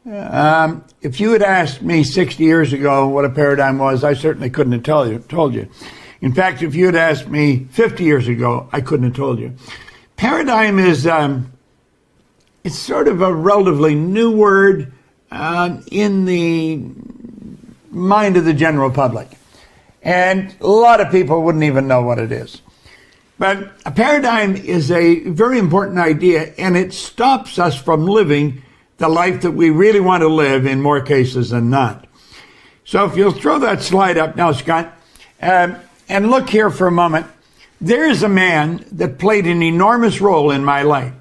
If you had asked me 60 years ago what a paradigm was, I certainly couldn't have told you. In fact, if you had asked me 50 years ago, I couldn't have told you. Paradigm is it's sort of a relatively new word in the mind of the general public. And a lot of people wouldn't even know what it is. But a paradigm is a very important idea, and it stops us from living the life that we really want to live in more cases than not. So if you'll throw that slide up now, Scott, and look here for a moment. There is a man that played an enormous role in my life.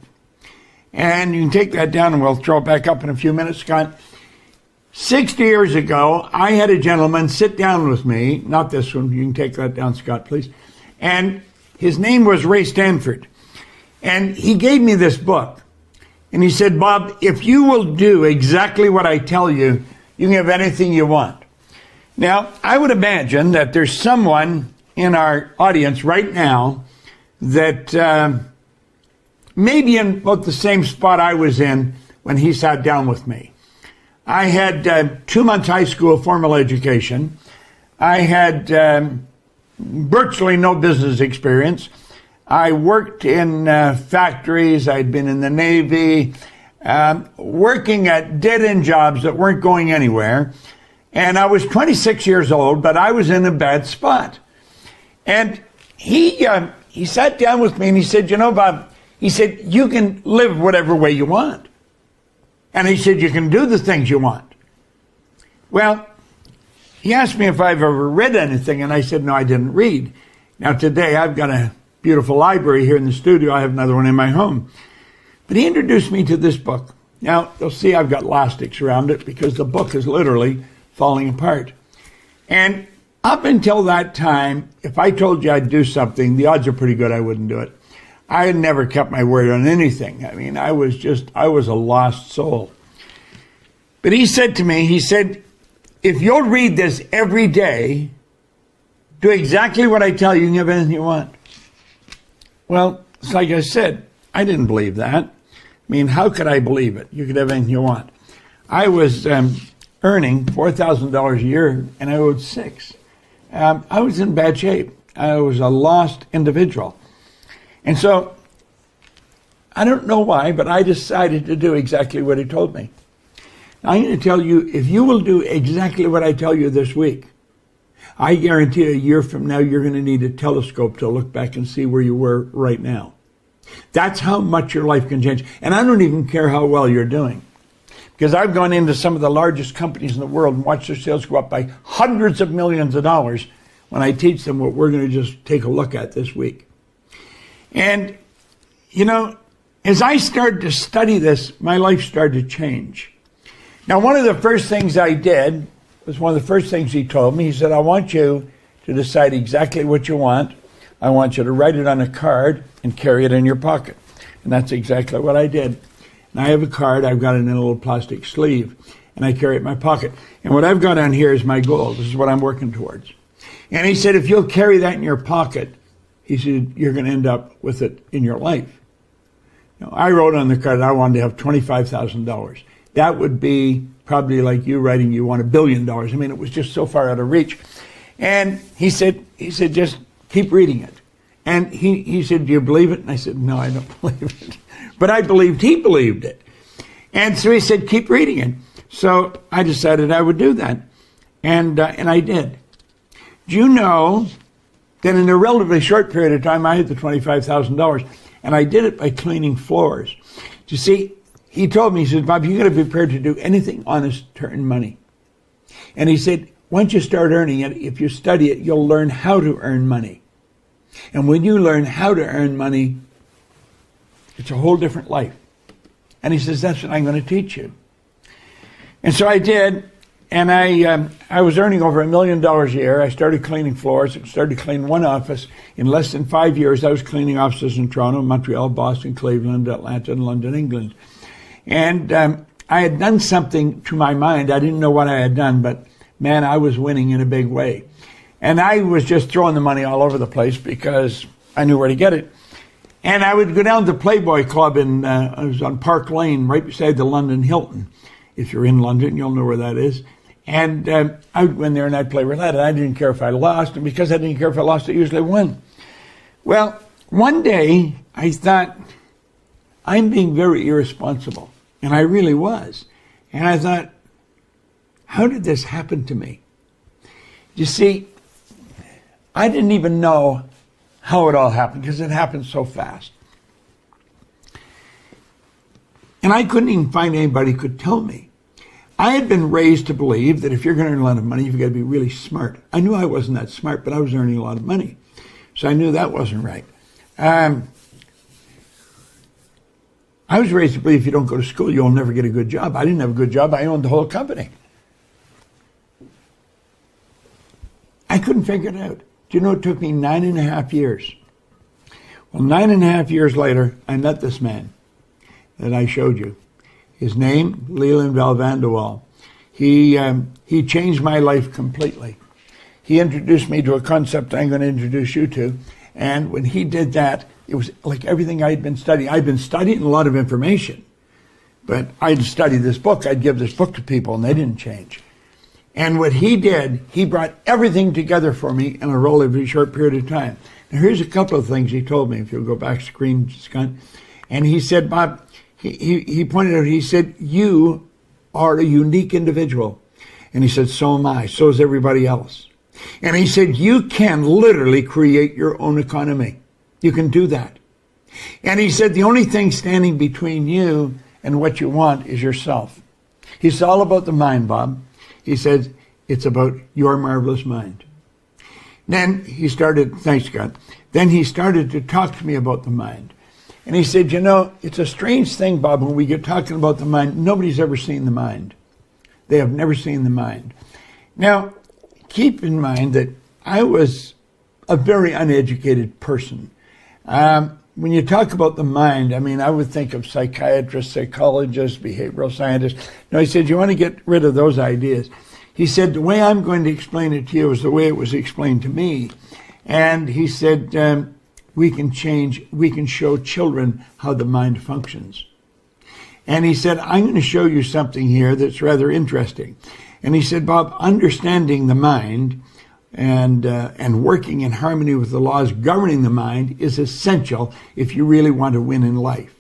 And you can take that down and we'll throw it back up in a few minutes, Scott. 60 years ago, I had a gentleman sit down with me, not this one, you can take that down, Scott, please. And his name was Ray Stanford. And he gave me this book. And he said, Bob, if you will do exactly what I tell you, you can have anything you want. Now, I would imagine that there's someone in our audience right now that maybe in about the same spot I was in when he sat down with me. I had 2 months high school formal education. I had virtually no business experience. I worked in factories. I'd been in the Navy, working at dead-end jobs that weren't going anywhere. And I was 26 years old, but I was in a bad spot. And he sat down with me and he said, you know, Bob, he said, you can live whatever way you want. And he said, you can do the things you want. Well, he asked me if I've ever read anything, and I said, no, I didn't read. Now, today, I've got a beautiful library here in the studio. I have another one in my home. But he introduced me to this book. Now, you'll see I've got elastics around it because the book is literally falling apart. And up until that time, if I told you I'd do something, the odds are pretty good I wouldn't do it. I had never kept my word on anything. I mean, I was a lost soul. But he said to me, he said, if you'll read this every day, do exactly what I tell you, you can have anything you want. Well, it's like I said, I didn't believe that. I mean, how could I believe it? You could have anything you want. I was earning $4,000 a year, and I owed $6,000. I was in bad shape. I was a lost individual. And so, I don't know why, but I decided to do exactly what he told me. Now, I'm going to tell you, if you will do exactly what I tell you this week, I guarantee a year from now, you're going to need a telescope to look back and see where you were right now. That's how much your life can change. And I don't even care how well you're doing. Because I've gone into some of the largest companies in the world and watched their sales go up by hundreds of millions of dollars when I teach them what we're going to just take a look at this week. And, you know, as I started to study this, my life started to change. Now, one of the first things I did was one of the first things he told me. He said, I want you to decide exactly what you want. I want you to write it on a card and carry it in your pocket. And that's exactly what I did. And I have a card. I've got it in a little plastic sleeve, and I carry it in my pocket. And what I've got on here is my goal. This is what I'm working towards. And he said, if you'll carry that in your pocket, he said, you're going to end up with it in your life. You know, I wrote on the card I wanted to have $25,000. That would be probably like you writing you want $1 billion. I mean, it was just so far out of reach. And he said, just keep reading it. And he said, do you believe it? And I said, no, I don't believe it. But I believed he believed it. And so he said, keep reading it. So I decided I would do that. And I did. Do you know that in a relatively short period of time, I had the $25,000, and I did it by cleaning floors. You see, he told me, he said, Bob, you got to be prepared to do anything honest to earn money. And he said, once you start earning it, if you study it, you'll learn how to earn money. And when you learn how to earn money, it's a whole different life. And he says, that's what I'm going to teach you. And so I did, and I was earning over $1 million a year. I started cleaning floors. I started cleaning one office. In less than 5 years, I was cleaning offices in Toronto, Montreal, Boston, Cleveland, Atlanta, and London, England. And I had done something to my mind. I didn't know what I had done, but man, I was winning in a big way. And I was just throwing the money all over the place because I knew where to get it. And I would go down to the Playboy Club I was on Park Lane, right beside the London Hilton. If you're in London, you'll know where that is. And I would go in there and I'd play roulette. And I didn't care if I lost. And because I didn't care if I lost, I usually won. Well, one day I thought, I'm being very irresponsible. And I really was. And I thought, how did this happen to me? You see, I didn't even know how it all happened because it happened so fast. And I couldn't even find anybody who could tell me. I had been raised to believe that if you're going to earn a lot of money, you've got to be really smart. I knew I wasn't that smart, but I was earning a lot of money. So I knew that wasn't right. I was raised to believe if you don't go to school, you'll never get a good job. I didn't have a good job. I owned the whole company. I couldn't figure it out. Do you know it took me 9.5 years? Well, 9.5 years later, I met this man that I showed you. His name, Leland Valvanderwall. He changed my life completely. He introduced me to a concept I'm going to introduce you to. And when he did that, it was like everything I'd been studying. I'd been studying a lot of information, but I'd study this book. I'd give this book to people, and they didn't change. And what he did, he brought everything together for me in a relatively short period of time. Now, here's a couple of things he told me, if you'll go back screen, Scott. And he said, Bob, he pointed out, he said, you are a unique individual. And he said, so am I. So is everybody else. And he said, you can literally create your own economy. You can do that. And he said, the only thing standing between you and what you want is yourself. It's all about the mind, Bob. He said, it's about your marvelous mind. Then he started, thanks God, then he started to talk to me about the mind. And he said, you know, it's a strange thing, Bob, when we get talking about the mind, nobody's ever seen the mind. They have never seen the mind. Now, keep in mind that I was a very uneducated person. When you talk about the mind, I mean, I would think of psychiatrists, psychologists, behavioral scientists. No, he said, you want to get rid of those ideas. He said, the way I'm going to explain it to you is the way it was explained to me. And he said, we can show children how the mind functions. And he said, I'm going to show you something here that's rather interesting. And he said, Bob, understanding the mind and working in harmony with the laws governing the mind is essential if you really want to win in life.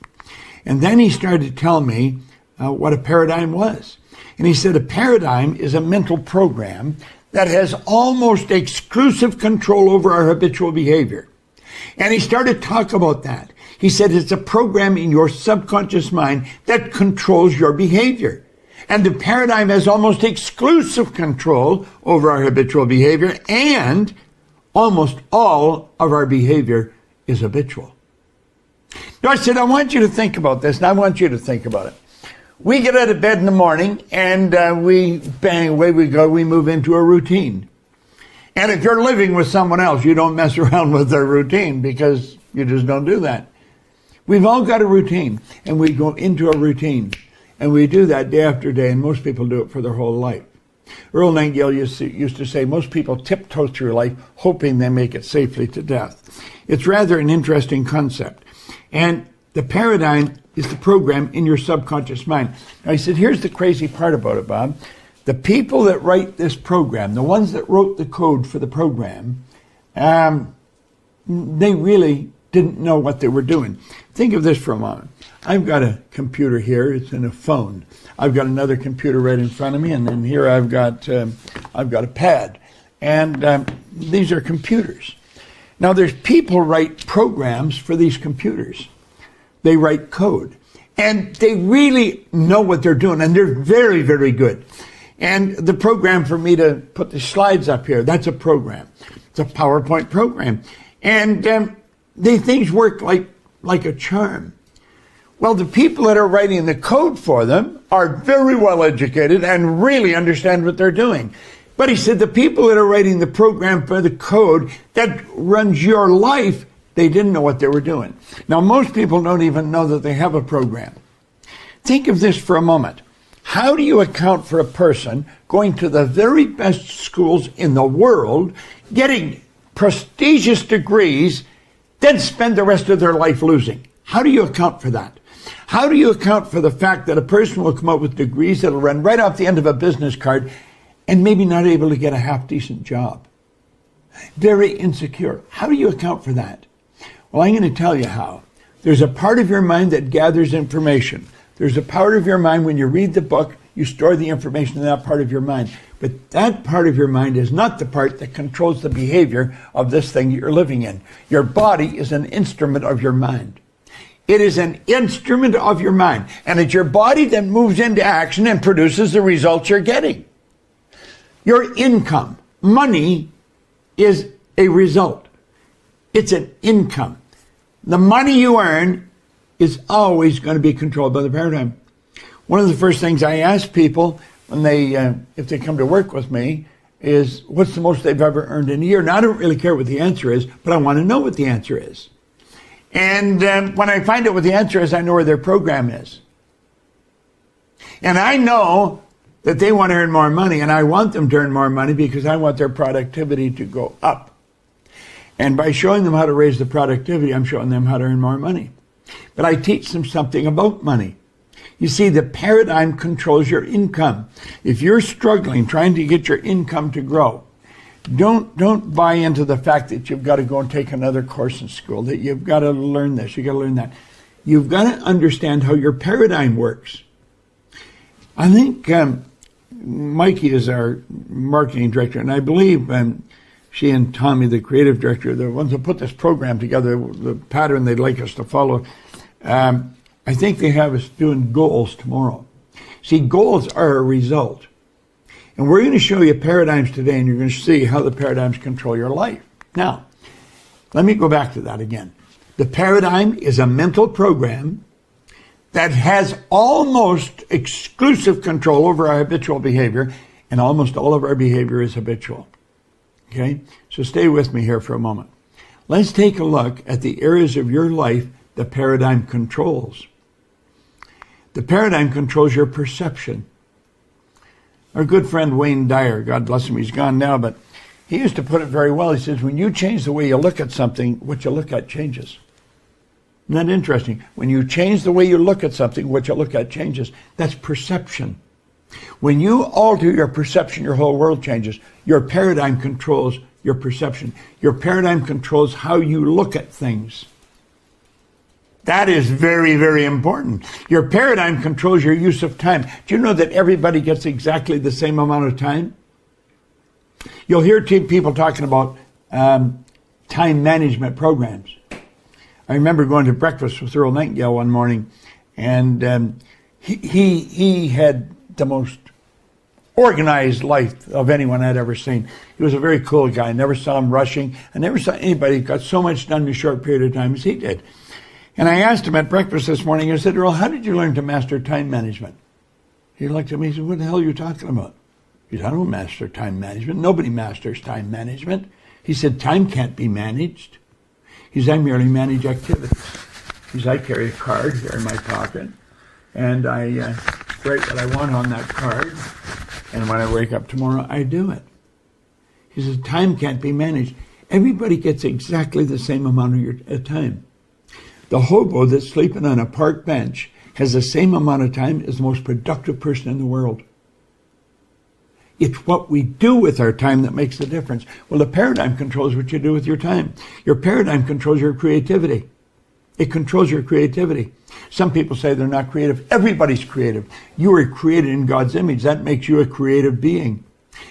And then he started to tell me what a paradigm was. And he said, a paradigm is a mental program that has almost exclusive control over our habitual behavior. And he started to talk about that. He said, it's a program in your subconscious mind that controls your behavior. And the paradigm has almost exclusive control over our habitual behavior, and almost all of our behavior is habitual. Now I said, I want you to think about this, and I want you to think about it. We get out of bed in the morning, and we bang, away we go, we move into a routine. And if you're living with someone else, you don't mess around with their routine because you just don't do that. We've all got a routine, and we go into a routine. And we do that day after day, and most people do it for their whole life. Earl Nightingale used to say, most people tiptoe through life hoping they make it safely to death. It's rather an interesting concept. And the paradigm is the program in your subconscious mind. Now, he said, here's the crazy part about it, Bob. The people that write this program, the ones that wrote the code for the program, they really didn't know what they were doing. Think of this for a moment. I've got a computer here. It's in a phone. I've got another computer right in front of me, and then here I've got a pad. And these are computers. Now, there's people write programs for these computers. They write code. And they really know what they're doing, and they're very, very good. And the program for me to put the slides up here, that's a program. It's a PowerPoint program. And things work like a charm. Well, the people that are writing the code for them are very well educated and really understand what they're doing. But he said the people that are writing the program for the code that runs your life, they didn't know what they were doing. Now, most people don't even know that they have a program. Think of this for a moment. How do you account for a person going to the very best schools in the world, getting prestigious degrees, then spend the rest of their life losing? How do you account for that? How do you account for the fact that a person will come up with degrees that'll run right off the end of a business card and maybe not able to get a half-decent job? Very insecure. How do you account for that? Well, I'm going to tell you how. There's a part of your mind that gathers information. There's a part of your mind when you read the book, you store the information in that part of your mind. But that part of your mind is not the part that controls the behavior of this thing you're living in. Your body is an instrument of your mind. It is an instrument of your mind. And it's your body that moves into action and produces the results you're getting. Your income, money, is a result. It's an income. The money you earn is always going to be controlled by the paradigm. One of the first things I ask people when if they come to work with me is, what's the most they've ever earned in a year? Now, I don't really care what the answer is, but I want to know what the answer is. And when I find out what the answer is, I know where their program is. And I know that they want to earn more money, and I want them to earn more money because I want their productivity to go up. And by showing them how to raise the productivity, I'm showing them how to earn more money. But I teach them something about money. You see, the paradigm controls your income. If you're struggling, trying to get your income to grow, don't buy into the fact that you've got to go and take another course in school, that you've got to learn this, you've got to learn that. You've got to understand how your paradigm works. I think Mikey is our marketing director, and I believe she and Tommy, the creative director, the ones that put this program together, the pattern they'd like us to follow, I think they have us doing goals tomorrow. See, goals are a result. And we're going to show you paradigms today, and you're going to see how the paradigms control your life. Now, let me go back to that again. The paradigm is a mental program that has almost exclusive control over our habitual behavior, and almost all of our behavior is habitual. Okay? So stay with me here for a moment. Let's take a look at the areas of your life the paradigm controls. The paradigm controls your perception. Our good friend Wayne Dyer, God bless him, he's gone now, but he used to put it very well. He says, when you change the way you look at something, what you look at changes. Isn't that interesting? When you change the way you look at something, what you look at changes. That's perception. When you alter your perception, your whole world changes. Your paradigm controls your perception. Your paradigm controls how you look at things. That is very, very important. Your paradigm controls your use of time. Do you know that everybody gets exactly the same amount of time? You'll hear people talking about time management programs. I remember going to breakfast with Earl Nightingale one morning, and he had the most organized life of anyone I'd ever seen. He was a very cool guy. I never saw him rushing. I never saw anybody who got so much done in a short period of time as he did. And I asked him at breakfast this morning, I said, Earl, how did you learn to master time management? He looked at me and said, what the hell are you talking about? He said, I don't master time management. Nobody masters time management. He said, time can't be managed. He said, I merely manage activities. He said, I carry a card here in my pocket, and I write what I want on that card, and when I wake up tomorrow, I do it. He says, time can't be managed. Everybody gets exactly the same amount of your time. The hobo that's sleeping on a park bench has the same amount of time as the most productive person in the world. It's what we do with our time that makes the difference. Well, the paradigm controls what you do with your time. Your paradigm controls your creativity. It controls your creativity. Some people say they're not creative. Everybody's creative. You were created in God's image. That makes you a creative being.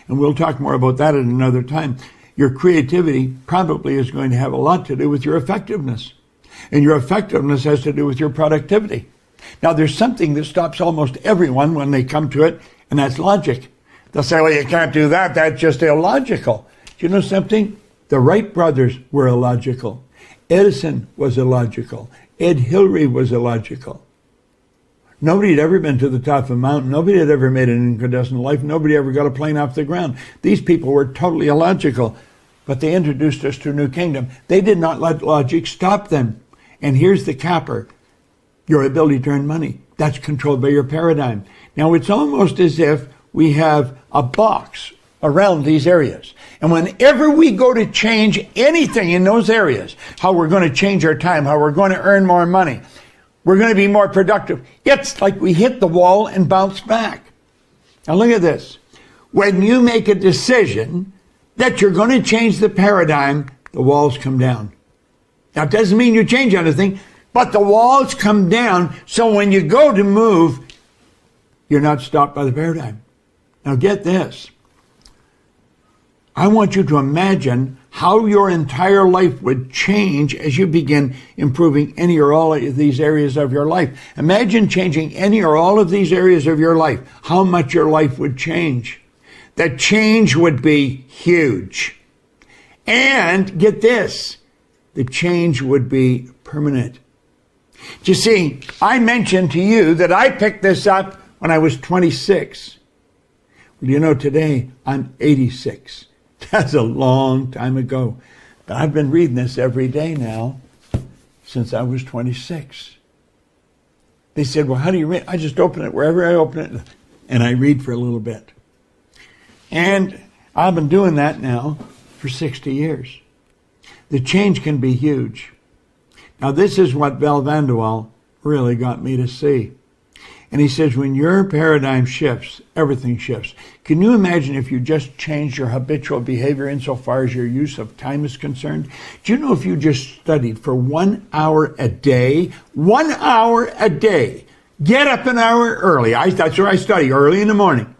And we'll talk more about that at another time. Your creativity probably is going to have a lot to do with your effectiveness. And your effectiveness has to do with your productivity. Now, there's something that stops almost everyone when they come to it, and that's logic. They'll say, well, you can't do that. That's just illogical. Do you know something? The Wright brothers were illogical. Edison was illogical. Ed Hillary was illogical. Nobody had ever been to the top of a mountain. Nobody had ever made an incandescent light. Nobody ever got a plane off the ground. These people were totally illogical. But they introduced us to a new kingdom. They did not let logic stop them. And here's the capper. Your ability to earn money. That's controlled by your paradigm. Now, it's almost as if we have a box around these areas. And whenever we go to change anything in those areas, how we're going to change our time, how we're going to earn more money, We're going to be more productive. It's like we hit the wall and bounce back. Now look at this. When you make a decision that you're going to change the paradigm, the walls come down. Now it doesn't mean you change anything, but the walls come down, so when you go to move, you're not stopped by the paradigm. Now get this. I want you to imagine how your entire life would change as you begin improving any or all of these areas of your life. Imagine changing any or all of these areas of your life, how much your life would change. The change would be huge. And get this, the change would be permanent. You see, I mentioned to you that I picked this up when I was 26. Well, you know, today I'm 86. That's a long time ago. But I've been reading this every day now since I was 26. They said, well, how do you read? I just open it wherever I open it, and I read for a little bit. And I've been doing that now for 60 years. The change can be huge. Now, this is what Val Vanderwall really got me to see. And he says, when your paradigm shifts, everything shifts. Can you imagine if you just changed your habitual behavior insofar as your use of time is concerned? Do you know if you just studied for 1 hour a day, 1 hour a day, get up an hour early. That's where I study, early in the morning.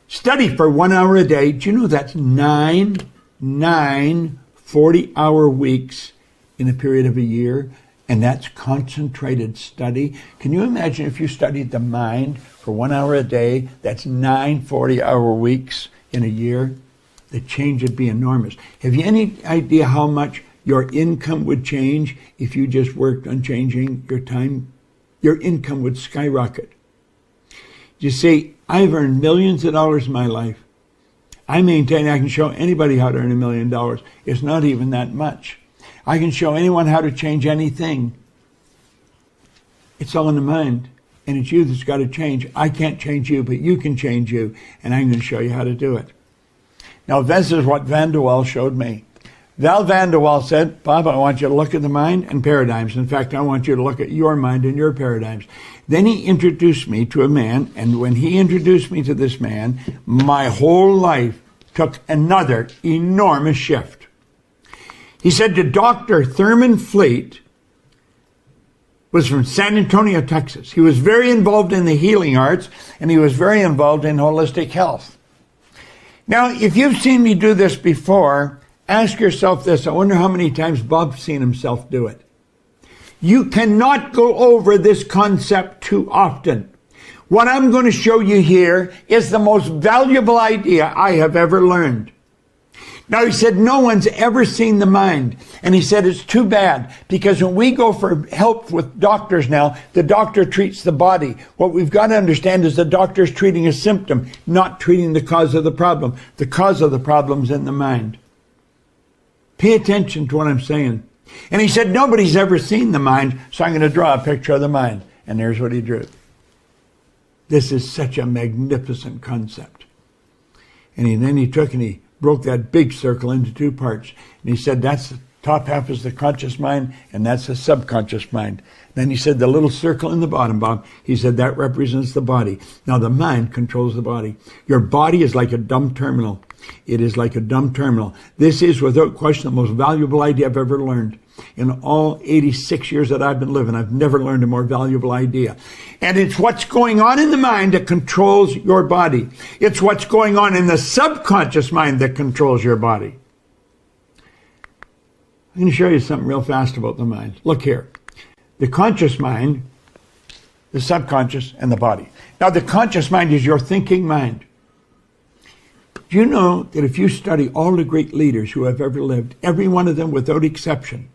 Study for 1 hour a day. Do you know that's nine 40-hour weeks in a period of a year? And that's concentrated study. Can you imagine if you studied the mind for 1 hour a day? That's 9 40-hour weeks in a year. The change would be enormous. Have you any idea how much your income would change if you just worked on changing your time? Your income would skyrocket. You see, I've earned millions of dollars in my life. I maintain I can show anybody how to earn $1 million. It's not even that much. I can show anyone how to change anything. It's all in the mind. And it's you that's got to change. I can't change you, but you can change you. And I'm going to show you how to do it. Now, this is what Vanderwall showed me. Val Vanderwall said, Bob, I want you to look at the mind and paradigms. In fact, I want you to look at your mind and your paradigms. Then he introduced me to a man. And when he introduced me to this man, my whole life took another enormous shift. He said to Dr. Thurman Fleet, was from San Antonio, Texas. He was very involved in the healing arts, and he was very involved in holistic health. Now, if you've seen me do this before, ask yourself this. I wonder how many times Bob's seen himself do it. You cannot go over this concept too often. What I'm going to show you here is the most valuable idea I have ever learned. Now, he said, no one's ever seen the mind. And he said, it's too bad, because when we go for help with doctors now, the doctor treats the body. What we've got to understand is the doctor's treating a symptom, not treating the cause of the problem. The cause of the problem's in the mind. Pay attention to what I'm saying. And he said, nobody's ever seen the mind, so I'm going to draw a picture of the mind. And there's what he drew. This is such a magnificent concept. And then he took and he broke that big circle into two parts. And he said, that's the top half is the conscious mind, and that's the subconscious mind. Then he said, the little circle in the bottom, Bob, he said, that represents the body. Now, the mind controls the body. Your body is like a dumb terminal. It is like a dumb terminal. This is, without question, the most valuable idea I've ever learned. In all 86 years that I've been living, I've never learned a more valuable idea. And it's what's going on in the mind that controls your body. It's what's going on in the subconscious mind that controls your body. I'm going to show you something real fast about the mind. Look here. The conscious mind, the subconscious, and the body. Now, the conscious mind is your thinking mind. Do you know that if you study all the great leaders who have ever lived, every one of them without exception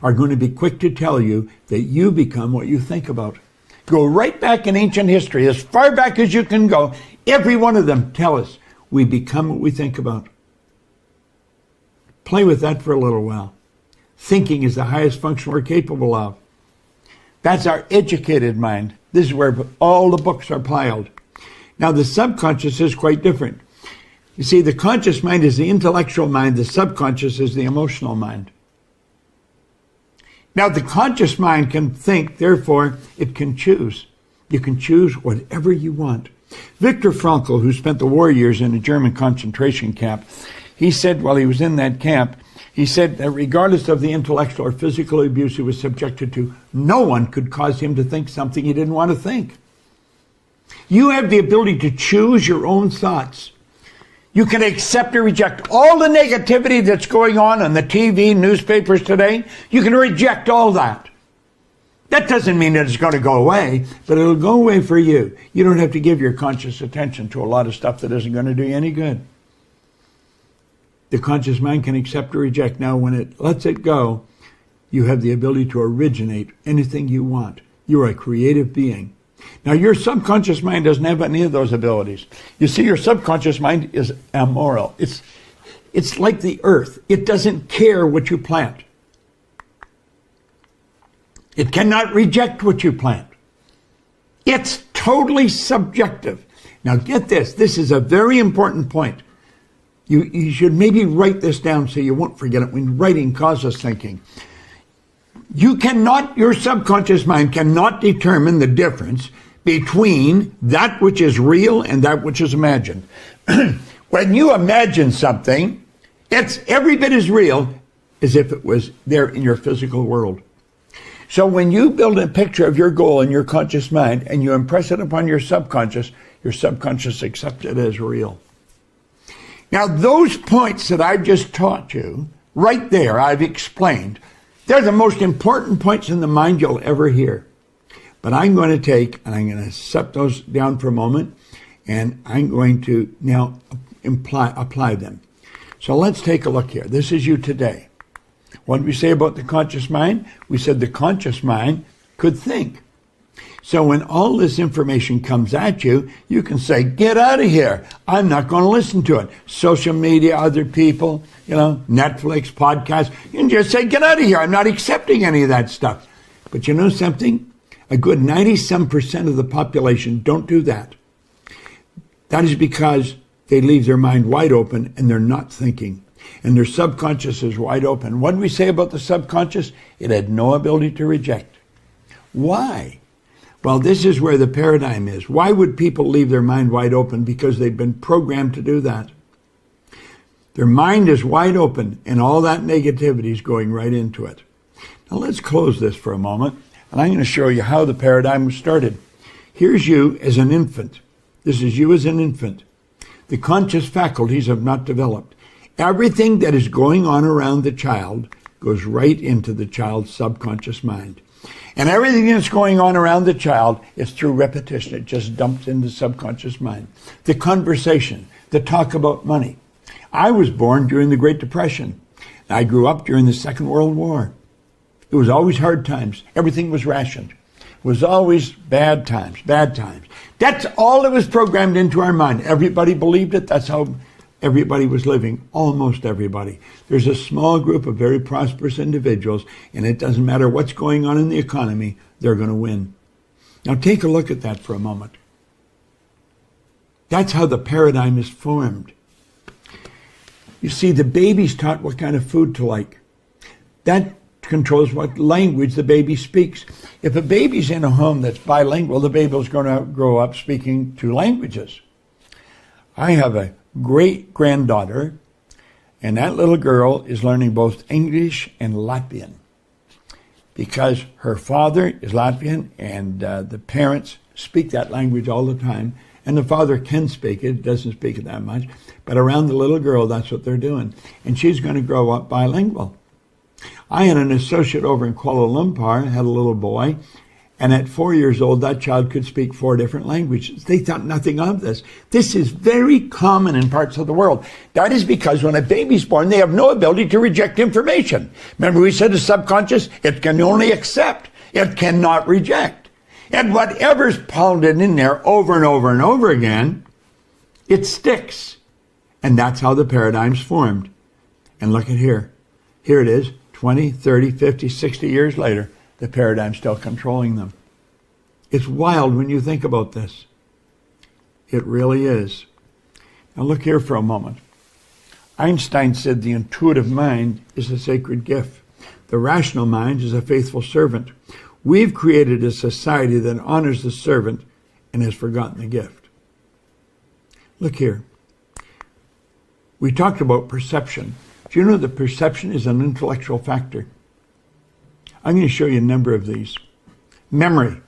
are going to be quick to tell you that you become what you think about. Go right back in ancient history, as far back as you can go, every one of them tell us we become what we think about. Play with that for a little while. Thinking is the highest function we're capable of. That's our educated mind. This is where all the books are piled. Now, the subconscious is quite different. You see, the conscious mind is the intellectual mind. The subconscious is the emotional mind. Now, the conscious mind can think, therefore, it can choose. You can choose whatever you want. Viktor Frankl, who spent the war years in a German concentration camp, he said while he was in that camp, he said that regardless of the intellectual or physical abuse he was subjected to, no one could cause him to think something he didn't want to think. You have the ability to choose your own thoughts. You can accept or reject all the negativity that's going on the TV, newspapers today. You can reject all that. That doesn't mean that it's going to go away, but it'll go away for you. You don't have to give your conscious attention to a lot of stuff that isn't going to do you any good. The conscious mind can accept or reject. Now, when it lets it go, you have the ability to originate anything you want. You're a creative being. Now, your subconscious mind doesn't have any of those abilities. You see, your subconscious mind is amoral. It's like the earth. It doesn't care what you plant. It cannot reject what you plant. It's totally subjective. Now, get this. This is a very important point. You should maybe write this down so you won't forget it when writing causes thinking. Your subconscious mind cannot determine the difference between that which is real and that which is imagined. When you imagine something, it's every bit as real as if it was there in your physical world. So when you build a picture of your goal in your conscious mind and you impress it upon your subconscious accepts it as real. Now, those points that I've just taught you, right there, I've explained, they're the most important points in the mind you'll ever hear. But I'm going to take, and I'm going to set those down for a moment, and I'm going to now apply them. So let's take a look here. This is you today. What did we say about the conscious mind? We said the conscious mind could think. So when all this information comes at you, you can say, get out of here. I'm not going to listen to it. Social media, other people, Netflix, podcasts. You can just say, get out of here. I'm not accepting any of that stuff. But you know something? A good 90-some% of the population don't do that. That is because they leave their mind wide open and they're not thinking. And their subconscious is wide open. What did we say about the subconscious? It had no ability to reject. Why? Well, this is where the paradigm is. Why would people leave their mind wide open? Because they've been programmed to do that. Their mind is wide open, and all that negativity is going right into it. Now, let's close this for a moment, and I'm going to show you how the paradigm was started. Here's you as an infant. This is you as an infant. The conscious faculties have not developed. Everything that is going on around the child goes right into the child's subconscious mind. And everything that's going on around the child is through repetition. It just dumps into the subconscious mind. The conversation, the talk about money. I was born during the Great Depression. I grew up during the Second World War. It was always hard times. Everything was rationed. It was always bad times, bad times. That's all that was programmed into our mind. Everybody believed it. That's how everybody was living, almost everybody. There's a small group of very prosperous individuals, and it doesn't matter what's going on in the economy, they're going to win. Now take a look at that for a moment. That's how the paradigm is formed. You see, the baby's taught what kind of food to like. That controls what language the baby speaks. If a baby's in a home that's bilingual, the baby's going to grow up speaking two languages. I have a great-granddaughter, and that little girl is learning both English and Latvian because her father is Latvian and the parents speak that language all the time, and the father can speak it, doesn't speak it that much, but around the little girl, that's what they're doing, and she's going to grow up bilingual. I had an associate over in Kuala Lumpur, had a little boy, and at 4 years old, that child could speak 4 different languages. They thought nothing of this. This is very common in parts of the world. That is because when a baby's born, they have no ability to reject information. Remember we said the subconscious, it can only accept. It cannot reject. And whatever's pounded in there over and over and over again, it sticks. And that's how the paradigm's formed. And look at here. Here it is, 20, 30, 50, 60 years later. The paradigm's still controlling them. It's wild when you think about this. It really is. Now look here for a moment. Einstein said the intuitive mind is a sacred gift. The rational mind is a faithful servant. We've created a society that honors the servant and has forgotten the gift. Look here. We talked about perception. Do you know that perception is an intellectual factor? I'm going to show you a number of these. Memory.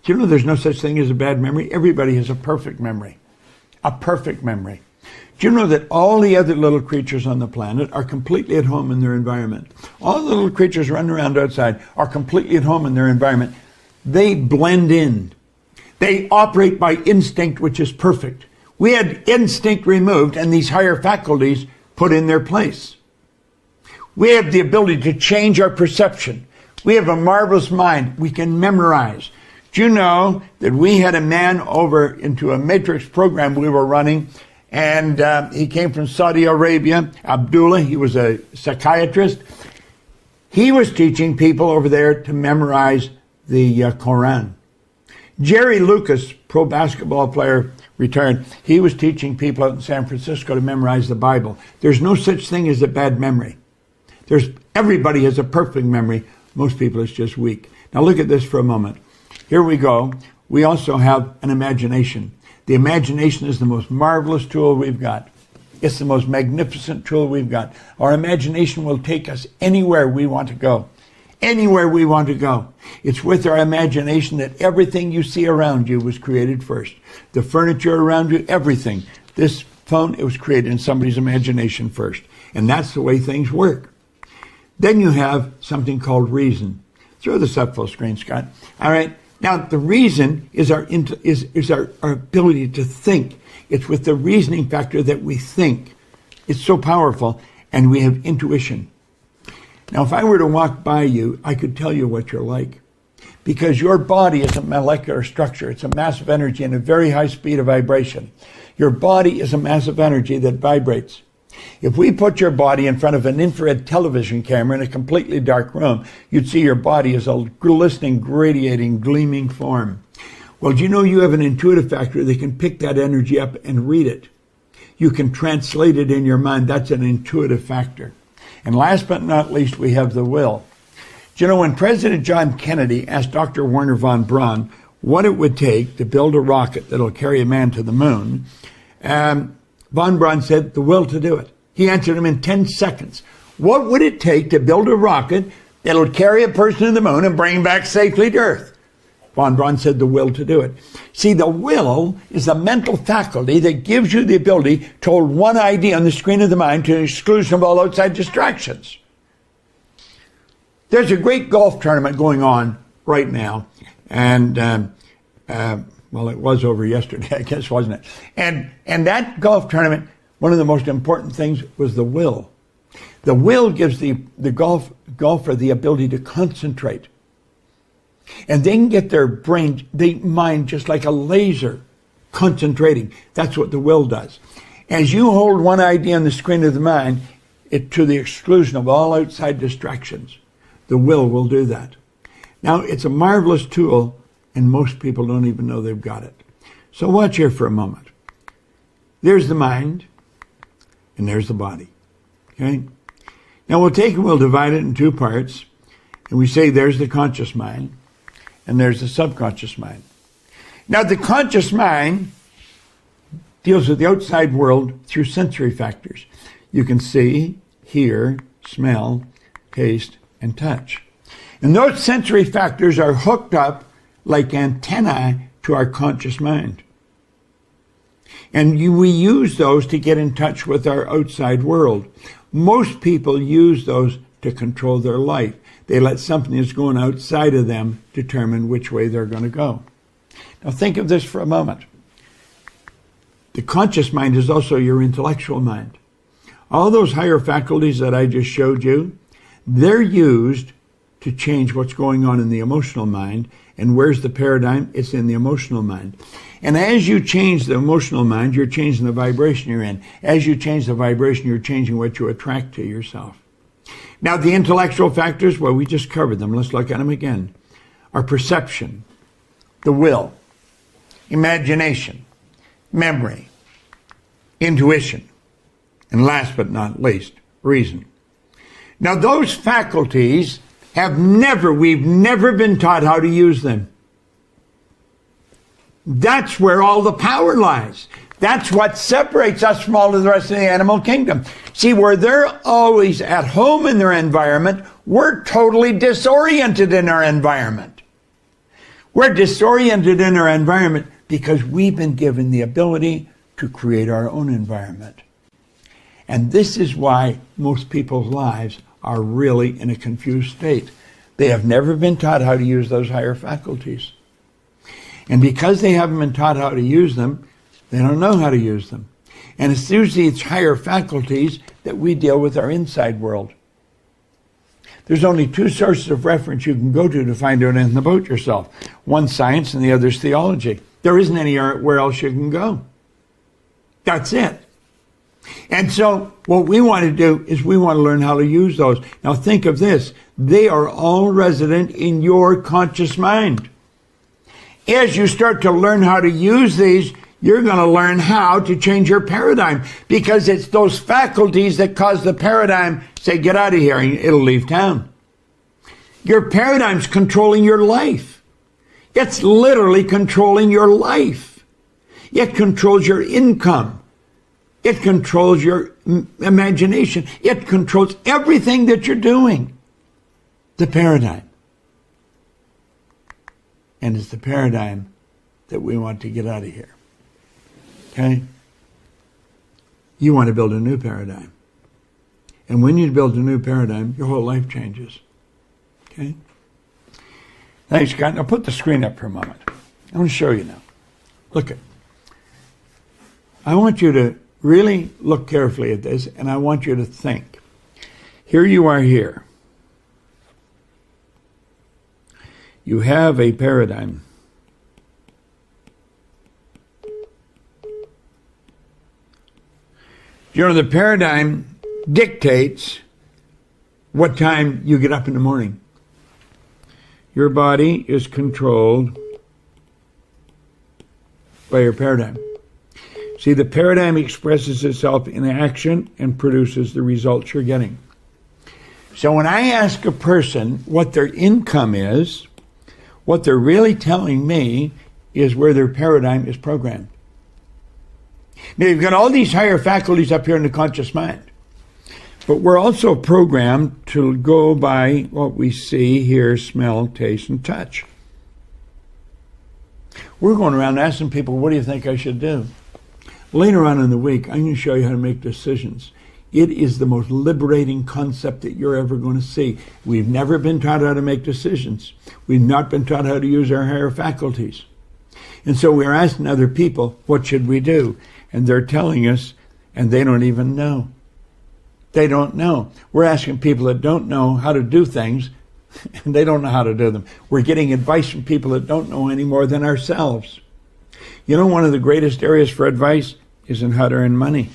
Do you know there's no such thing as a bad memory? Everybody has a perfect memory. A perfect memory. Do you know that all the other little creatures on the planet are completely at home in their environment? All the little creatures running around outside are completely at home in their environment. They blend in. They operate by instinct, which is perfect. We had instinct removed and these higher faculties put in their place. We have the ability to change our perception. We have a marvelous mind. We can memorize. Do you know that we had a man over into a matrix program we were running, and he came from Saudi Arabia, Abdullah. He was a psychiatrist. He was teaching people over there to memorize the Quran. Jerry Lucas, pro basketball player, retired. He was teaching people out in San Francisco to memorize the Bible. There's no such thing as a bad memory. Everybody has a perfect memory. Most people it's just weak. Now look at this for a moment. Here we go. We also have an imagination. The imagination is the most marvelous tool we've got. It's the most magnificent tool we've got. Our imagination will take us anywhere we want to go. Anywhere we want to go. It's with our imagination that everything you see around you was created first. The furniture around you, everything. This phone, it was created in somebody's imagination first. And that's the way things work. Then you have something called reason. Throw this up full screen, Scott. All right. Now, the reason is our ability to think. It's with the reasoning factor that we think. It's so powerful, and we have intuition. Now, if I were to walk by you, I could tell you what you're like. Because your body is a molecular structure. It's a mass of energy and a very high speed of vibration. Your body is a mass of energy that vibrates. If we put your body in front of an infrared television camera in a completely dark room, you'd see your body as a glistening, radiating, gleaming form. Well, do you know you have an intuitive factor that can pick that energy up and read it? You can translate it in your mind. That's an intuitive factor. And last but not least, we have the will. Do you know when President John Kennedy asked Dr. Wernher von Braun what it would take to build a rocket that'll carry a man to the moon, von Braun said, the will to do it. He answered him in 10 seconds. What would it take to build a rocket that'll carry a person to the moon and bring him back safely to Earth? Von Braun said the will to do it. See, the will is a mental faculty that gives you the ability to hold one idea on the screen of the mind to the exclusion of all outside distractions. There's a great golf tournament going on right now, and well, it was over yesterday, I guess, wasn't it? And that golf tournament, one of the most important things was the will. The will gives the golfer the ability to concentrate. And they can get their mind just like a laser concentrating. That's what the will does. As you hold one idea on the screen of the mind, to the exclusion of all outside distractions, the will do that. Now, it's a marvelous tool, and most people don't even know they've got it. So watch here for a moment. There's the mind, and there's the body. Okay? Now we'll take and we'll divide it in two parts, and we say there's the conscious mind, and there's the subconscious mind. Now the conscious mind deals with the outside world through sensory factors. You can see, hear, smell, taste, and touch. And those sensory factors are hooked up like antennae to our conscious mind. And we use those to get in touch with our outside world. Most people use those to control their life. They let something that's going outside of them determine which way they're going to go. Now think of this for a moment. The conscious mind is also your intellectual mind. All those higher faculties that I just showed you, they're used to change what's going on in the emotional mind. And where's the paradigm? It's in the emotional mind. And as you change the emotional mind, you're changing the vibration you're in. As you change the vibration, you're changing what you attract to yourself. Now, the intellectual factors, well, we just covered them. Let's look at them again. Our perception, the will, imagination, memory, intuition, and last but not least, reason. Now, those faculties we've never been taught how to use them. That's where all the power lies. That's what separates us from all of the rest of the animal kingdom. See, where they're always at home in their environment, we're totally disoriented in our environment. We're disoriented in our environment because we've been given the ability to create our own environment. And this is why most people's lives are really in a confused state. They have never been taught how to use those higher faculties. And because they haven't been taught how to use them, they don't know how to use them. And it's through these higher faculties that we deal with our inside world. There's only two sources of reference you can go to find out anything about yourself. One's science and the other's theology. There isn't anywhere else you can go. That's it. And so what we want to do is we want to learn how to use those. Now think of this. They are all resident in your conscious mind. As you start to learn how to use these, you're going to learn how to change your paradigm, because it's those faculties that cause the paradigm, say, get out of here, and it'll leave town. Your paradigm's controlling your life. It's literally controlling your life. It controls your income. It controls your imagination. It controls everything that you're doing. The paradigm. And it's the paradigm that we want to get out of here. Okay? You want to build a new paradigm. And when you build a new paradigm, your whole life changes. Okay? Thanks, Scott. Now put the screen up for a moment. I want to show you now. Look at. I want you to really look carefully at this, and I want you to think. Here you are here. You have a paradigm. You know, the paradigm dictates what time you get up in the morning. Your body is controlled by your paradigm. See, the paradigm expresses itself in action and produces the results you're getting. So when I ask a person what their income is, what they're really telling me is where their paradigm is programmed. Now, you've got all these higher faculties up here in the conscious mind, but we're also programmed to go by what we see, hear, smell, taste, and touch. We're going around asking people, what do you think I should do? Later on in the week, I'm going to show you how to make decisions. It is the most liberating concept that you're ever going to see. We've never been taught how to make decisions. We've not been taught how to use our higher faculties. And so we're asking other people, what should we do? And they're telling us, and they don't even know. They don't know. We're asking people that don't know how to do things, and they don't know how to do them. We're getting advice from people that don't know any more than ourselves. You know, one of the greatest areas for advice is in how to earn money.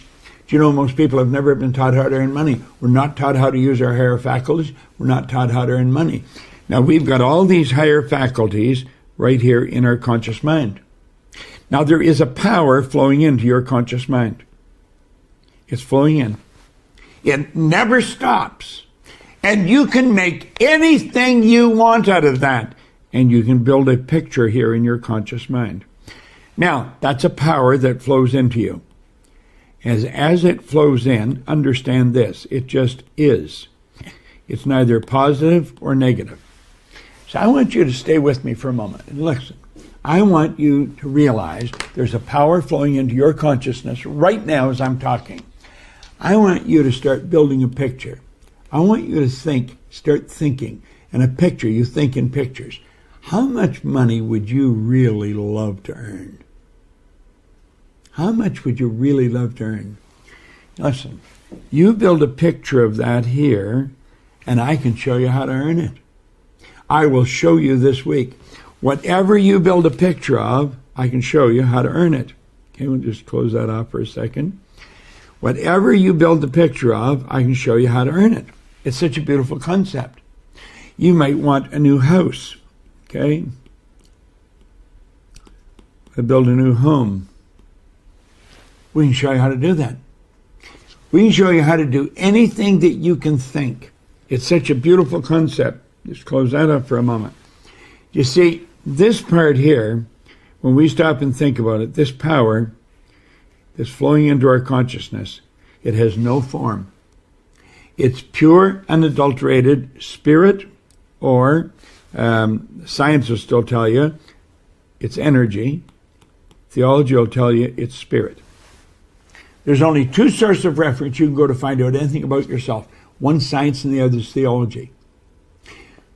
Do you know most people have never been taught how to earn money? We're not taught how to use our higher faculties. We're not taught how to earn money. Now, we've got all these higher faculties right here in our conscious mind. Now, there is a power flowing into your conscious mind. It's flowing in. It never stops. And you can make anything you want out of that. And you can build a picture here in your conscious mind. Now, that's a power that flows into you. As it flows in, understand this. It just is. It's neither positive or negative. So I want you to stay with me for a moment and listen. I want you to realize there's a power flowing into your consciousness right now as I'm talking. I want you to start building a picture. I want you to start thinking. And a picture, you think in pictures. How much money would you really love to earn? How much would you really love to earn? Listen, you build a picture of that here, and I can show you how to earn it. I will show you this week. Whatever you build a picture of, I can show you how to earn it. Okay, we'll just close that off for a second. Whatever you build the picture of, I can show you how to earn it. It's such a beautiful concept. You might want a new house. Okay? I build a new home. We can show you how to do that. We can show you how to do anything that you can think. It's such a beautiful concept. Just close that up for a moment. You see, this part here, when we stop and think about it, this power that's flowing into our consciousness, it has no form. It's pure, unadulterated spirit, or science will still tell you it's energy. Theology will tell you it's spirit. There's only two sources of reference you can go to find out anything about yourself. One's science and the other is theology.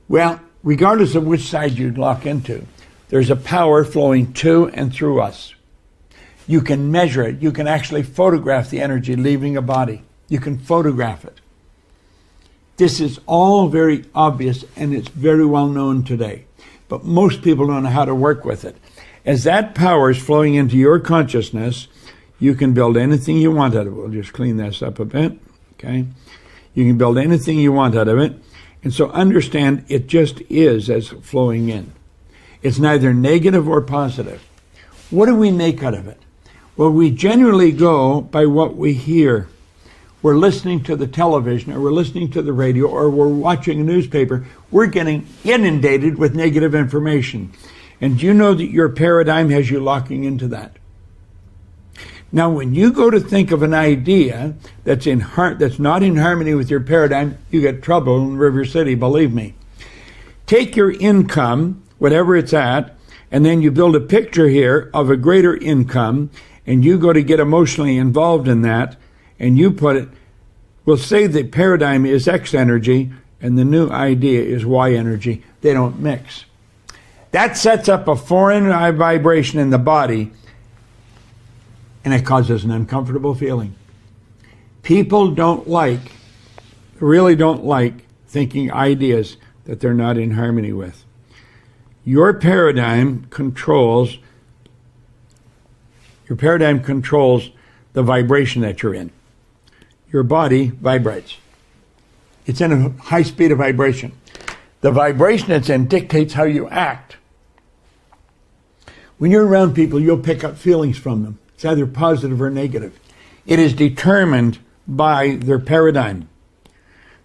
Well, regardless of which side you lock into, there's a power flowing to and through us. You can measure it. You can actually photograph the energy leaving a body. You can photograph it. This is all very obvious, and it's very well known today. But most people don't know how to work with it. As that power is flowing into your consciousness, you can build anything you want out of it. We'll just clean this up a bit. Okay? You can build anything you want out of it. And so understand it just is as flowing in. It's neither negative or positive. What do we make out of it? Well, we generally go by what we hear. We're listening to the television, or we're listening to the radio, or we're watching a newspaper. We're getting inundated with negative information. And do you know that your paradigm has you locking into that? Now, when you go to think of an idea that's not in harmony with your paradigm, you get trouble in River City, believe me. Take your income, whatever it's at, and then you build a picture here of a greater income, and you go to get emotionally involved in that, and you put it, we'll say the paradigm is X energy, and the new idea is Y energy. They don't mix. That sets up a foreign vibration in the body, and it causes an uncomfortable feeling. People really don't like thinking ideas that they're not in harmony with. Your paradigm controls the vibration that you're in. Your body vibrates. It's in a high speed of vibration. The vibration it's in dictates how you act. When you're around people, you'll pick up feelings from them. It's either positive or negative. It is determined by their paradigm.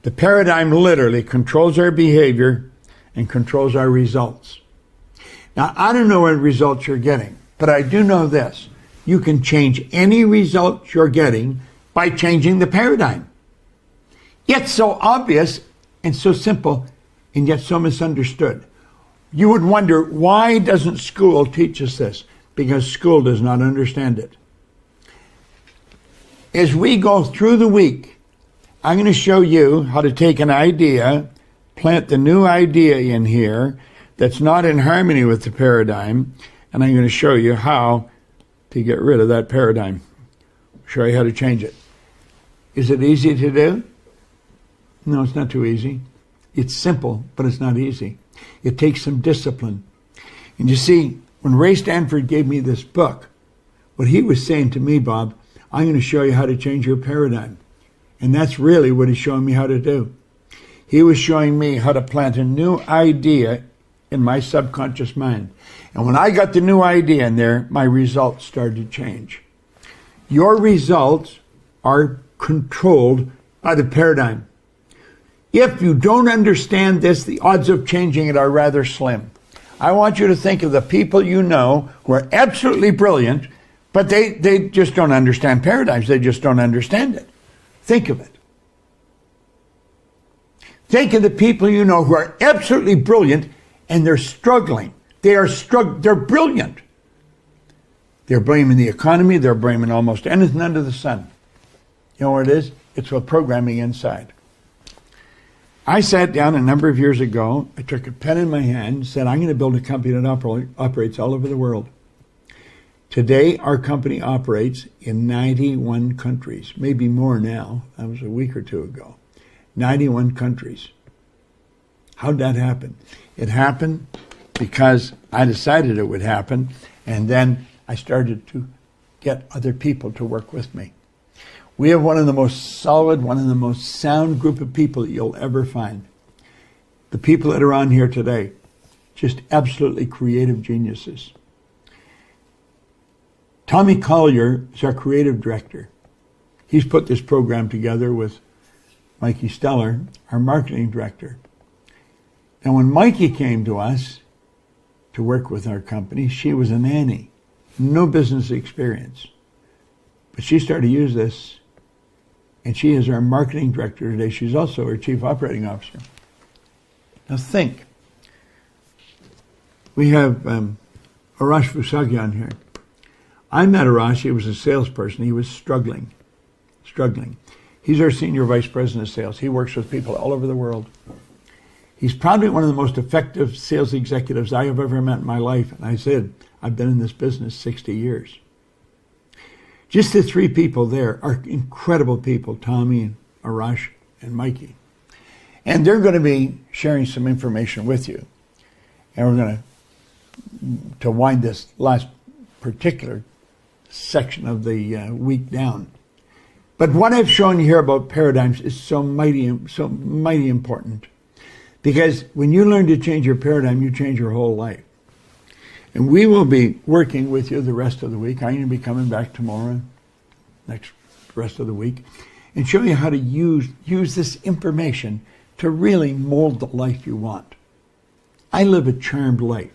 The paradigm literally controls our behavior and controls our results. Now, I don't know what results you're getting, but I do know this. You can change any results you're getting by changing the paradigm. It's so obvious and so simple, and yet so misunderstood. You would wonder, why doesn't school teach us this? Because school does not understand it. As we go through the week, I'm going to show you how to take an idea, plant the new idea in here that's not in harmony with the paradigm, and I'm going to show you how to get rid of that paradigm. Show you how to change it. Is it easy to do? No, it's not too easy. It's simple, but it's not easy. It takes some discipline. And you see, when Ray Stanford gave me this book, what he was saying to me, Bob, I'm going to show you how to change your paradigm. And that's really what he's showing me how to do. He was showing me how to plant a new idea in my subconscious mind. And when I got the new idea in there, my results started to change. Your results are controlled by the paradigm. If you don't understand this, the odds of changing it are rather slim. I want you to think of the people you know who are absolutely brilliant, but they just don't understand paradigms. They just don't understand it. Think of it. Think of the people you know who are absolutely brilliant and they're struggling. They're brilliant. They're blaming the economy. They're blaming almost anything under the sun. You know what it is? It's what programming inside. I sat down a number of years ago. I took a pen in my hand and said, I'm going to build a company that operates all over the world. Today, our company operates in 91 countries, maybe more now. That was a week or two ago. 91 countries. How'd that happen? It happened because I decided it would happen, and then I started to get other people to work with me. We have one of the most solid, one of the most sound group of people that you'll ever find. The people that are on here today, just absolutely creative geniuses. Tommy Collier is our creative director. He's put this program together with Mikey Steller, our marketing director. Now, when Mikey came to us to work with our company, she was a nanny, no business experience. But she started to use this, and she is our marketing director today. She's also our chief operating officer. Now think, we have Arash Fusagyan here. I met Arash, he was a salesperson. He was struggling. He's our senior vice president of sales. He works with people all over the world. He's probably one of the most effective sales executives I have ever met in my life. And I said, I've been in this business 60 years. Just the three people there are incredible people, Tommy and Arash and Mikey. And they're going to be sharing some information with you. And we're going to wind this last particular section of the week down. But what I've shown you here about paradigms is so mighty important. Because when you learn to change your paradigm, you change your whole life. And we will be working with you the rest of the week. I'm going to be coming back tomorrow, next rest of the week, and show you how to use this information to really mold the life you want. I live a charmed life.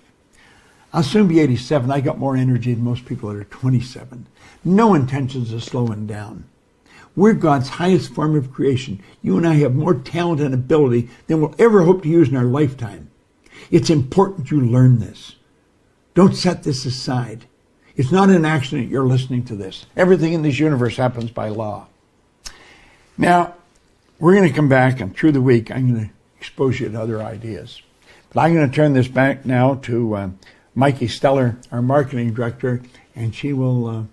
I'll soon be 87. I got more energy than most people that are 27. No intentions of slowing down. We're God's highest form of creation. You and I have more talent and ability than we'll ever hope to use in our lifetime. It's important you learn this. Don't set this aside. It's not an accident you're listening to this. Everything in this universe happens by law. Now, we're going to come back, and through the week, I'm going to expose you to other ideas. But I'm going to turn this back now to Mikey Steller, our marketing director, and she will